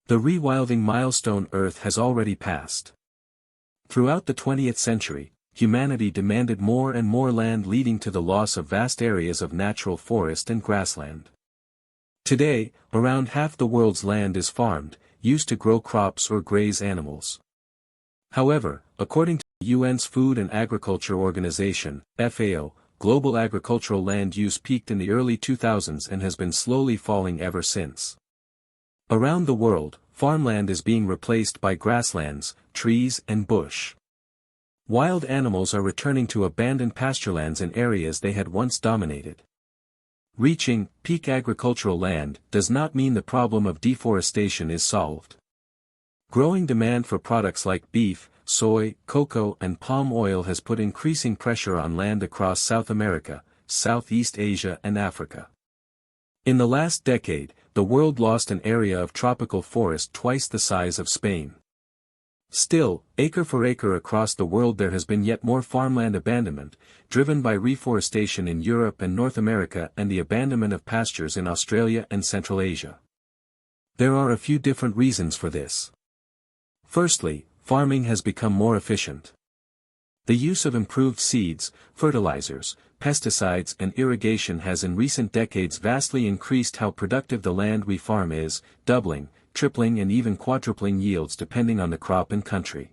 The rewilding milestone Earth has already passed. Throughout the 20th century, humanity demanded more and more land, leading to the loss of vast areas of natural forest and grassland. Today, around half the world's land is farmed, used to grow crops or graze animals. However, according to the UN's Food and Agriculture Organization, FAO, global agricultural land use peaked in the early 2000s and has been slowly falling ever since. Around the world, farmland is being replaced by grasslands, trees and bush. Wild animals are returning to abandoned pasturelands in areas they had once dominated. Reaching peak agricultural land does not mean the problem of deforestation is solved. Growing demand for products like beef, soy, cocoa and palm oil has put increasing pressure on land across South America, Southeast Asia and Africa. In the last decade, the world lost an area of tropical forest twice the size of Spain. Still, acre for acre across the world there has been yet more farmland abandonment, driven by reforestation in Europe and North America and the abandonment of pastures in Australia and Central Asia. There are a few different reasons for this. Firstly, farming has become more efficient. The use of improved seeds, fertilizers, pesticides and irrigation has in recent decades vastly increased how productive the land we farm is, doubling, tripling and even quadrupling yields depending on the crop and country.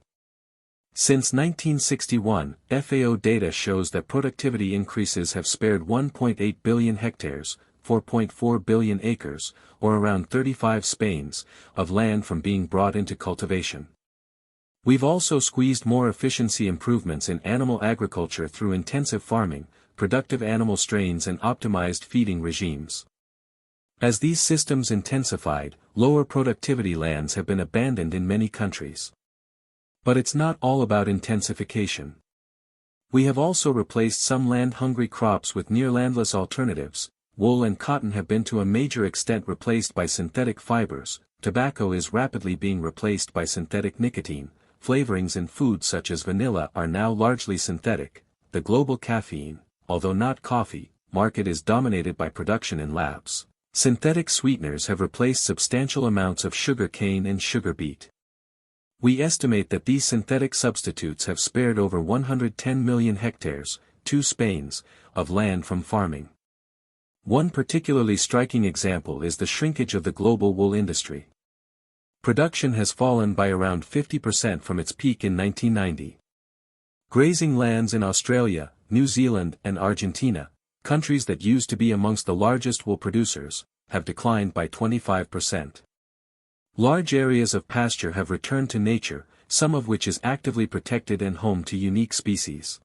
Since 1961, FAO data shows that productivity increases have spared 1.8 billion hectares, 4.4 billion acres, or around 35 Spains, of land from being brought into cultivation. We've also squeezed more efficiency improvements in animal agriculture through intensive farming, productive animal strains and optimized feeding regimes. As these systems intensified, lower productivity lands have been abandoned in many countries. But it's not all about intensification. We have also replaced some land-hungry crops with near-landless alternatives. Wool and cotton have been to a major extent replaced by synthetic fibers, tobacco is rapidly being replaced by synthetic nicotine, flavorings in foods such as vanilla are now largely synthetic. The global caffeine, although not coffee, market is dominated by production in labs. Synthetic sweeteners have replaced substantial amounts of sugar cane and sugar beet. We estimate that these synthetic substitutes have spared over 110 million hectares, 2 Spains, of land from farming. One particularly striking example is the shrinkage of the global wool industry. Production has fallen by around 50% from its peak in 1990. Grazing lands in Australia, New Zealand and Argentina, countries that used to be amongst the largest wool producers, have declined by 25%. Large areas of pasture have returned to nature, some of which is actively protected and home to unique species.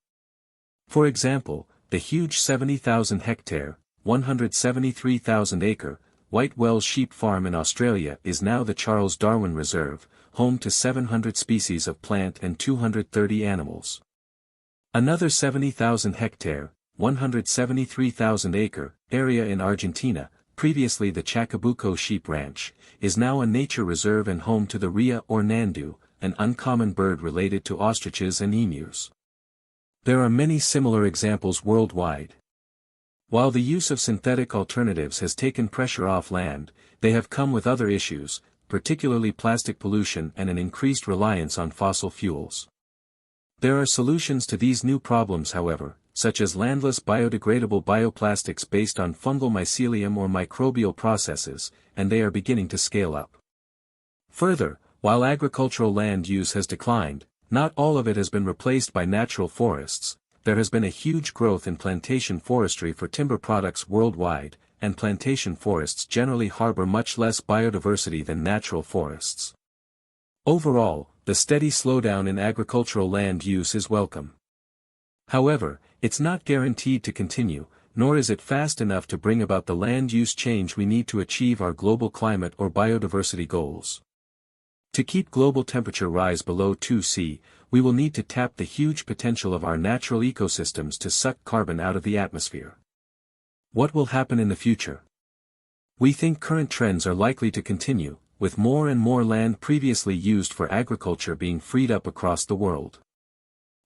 For example, the huge 70,000-hectare, 173,000-acre, White Wells Sheep Farm in Australia is now the Charles Darwin Reserve, home to 700 species of plant and 230 animals. Another 70,000-hectare, 173,000-acre, area in Argentina, previously the Chacabuco Sheep Ranch, is now a nature reserve and home to the rhea or nandu, an uncommon bird related to ostriches and emus. There are many similar examples worldwide. While the use of synthetic alternatives has taken pressure off land, they have come with other issues, particularly plastic pollution and an increased reliance on fossil fuels. There are solutions to these new problems, however, such as landless biodegradable bioplastics based on fungal mycelium or microbial processes, and they are beginning to scale up. Further, while agricultural land use has declined, not all of it has been replaced by natural forests. There has been a huge growth in plantation forestry for timber products worldwide, and plantation forests generally harbor much less biodiversity than natural forests. Overall, the steady slowdown in agricultural land use is welcome. However, it's not guaranteed to continue, nor is it fast enough to bring about the land use change we need to achieve our global climate or biodiversity goals. To keep global temperature rise below 2°C, we will need to tap the huge potential of our natural ecosystems to suck carbon out of the atmosphere. What will happen in the future? We think current trends are likely to continue, with more and more land previously used for agriculture being freed up across the world.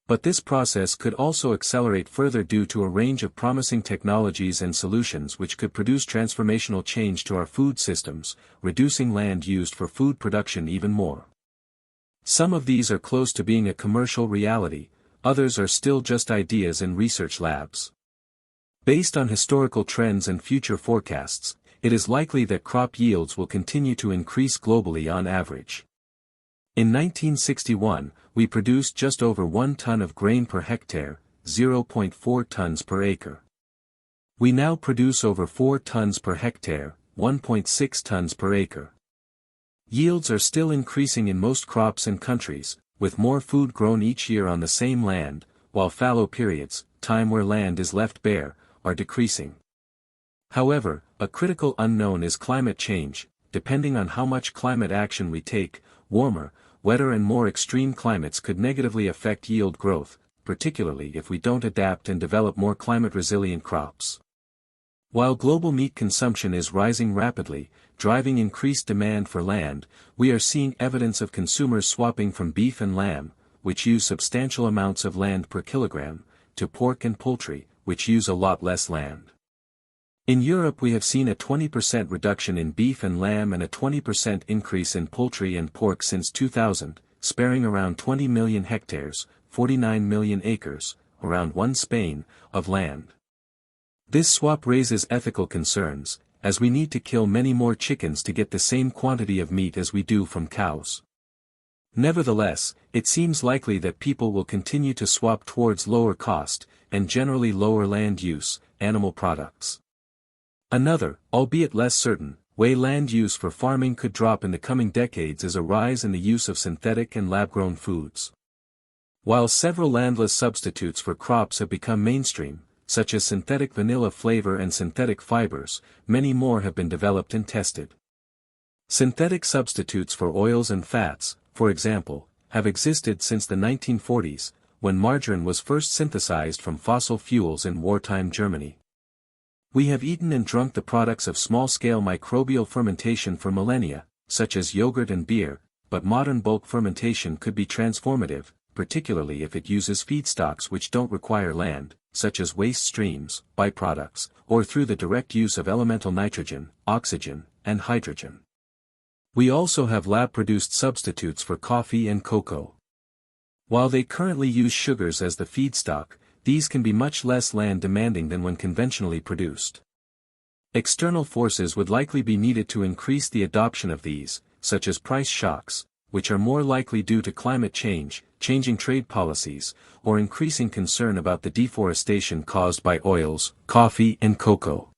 But this process could also accelerate further due to a range of promising technologies and solutions which could produce transformational change to our food systems, reducing land used for food production even more. Some of these are close to being a commercial reality, others are still just ideas in research labs. Based on historical trends and future forecasts, it is likely that crop yields will continue to increase globally on average. In 1961, we produced just over 1 ton of grain per hectare, 0.4 tons per acre. We now produce over 4 tons per hectare, 1.6 tons per acre. Yields are still increasing in most crops and countries, with more food grown each year on the same land, while fallow periods, time where land is left bare, are decreasing. However, a critical unknown is climate change. Depending on how much climate action we take, warmer, wetter and more extreme climates could negatively affect yield growth, particularly if we don't adapt and develop more climate-resilient crops. While global meat consumption is rising rapidly, driving increased demand for land, we are seeing evidence of consumers swapping from beef and lamb, which use substantial amounts of land per kilogram, to pork and poultry, which use a lot less land. In Europe we have seen a 20% reduction in beef and lamb and a 20% increase in poultry and pork since 2000, sparing around 20 million hectares, 49 million acres, around 1 Spain, of land. This swap raises ethical concerns, as we need to kill many more chickens to get the same quantity of meat as we do from cows. Nevertheless, it seems likely that people will continue to swap towards lower cost, and generally lower land use, animal products. Another, albeit less certain, way land use for farming could drop in the coming decades is a rise in the use of synthetic and lab-grown foods. While several landless substitutes for crops have become mainstream, such as synthetic vanilla flavor and synthetic fibers, many more have been developed and tested. Synthetic substitutes for oils and fats, for example, have existed since the 1940s, when margarine was first synthesized from fossil fuels in wartime Germany. We have eaten and drunk the products of small-scale microbial fermentation for millennia, such as yogurt and beer, but modern bulk fermentation could be transformative, particularly if it uses feedstocks which don't require land, such as waste streams, byproducts, or through the direct use of elemental nitrogen, oxygen, and hydrogen. We also have lab-produced substitutes for coffee and cocoa. While they currently use sugars as the feedstock, these can be much less land-demanding than when conventionally produced. External forces would likely be needed to increase the adoption of these, such as price shocks, which are more likely due to climate change, changing trade policies, or increasing concern about the deforestation caused by oils, coffee and cocoa.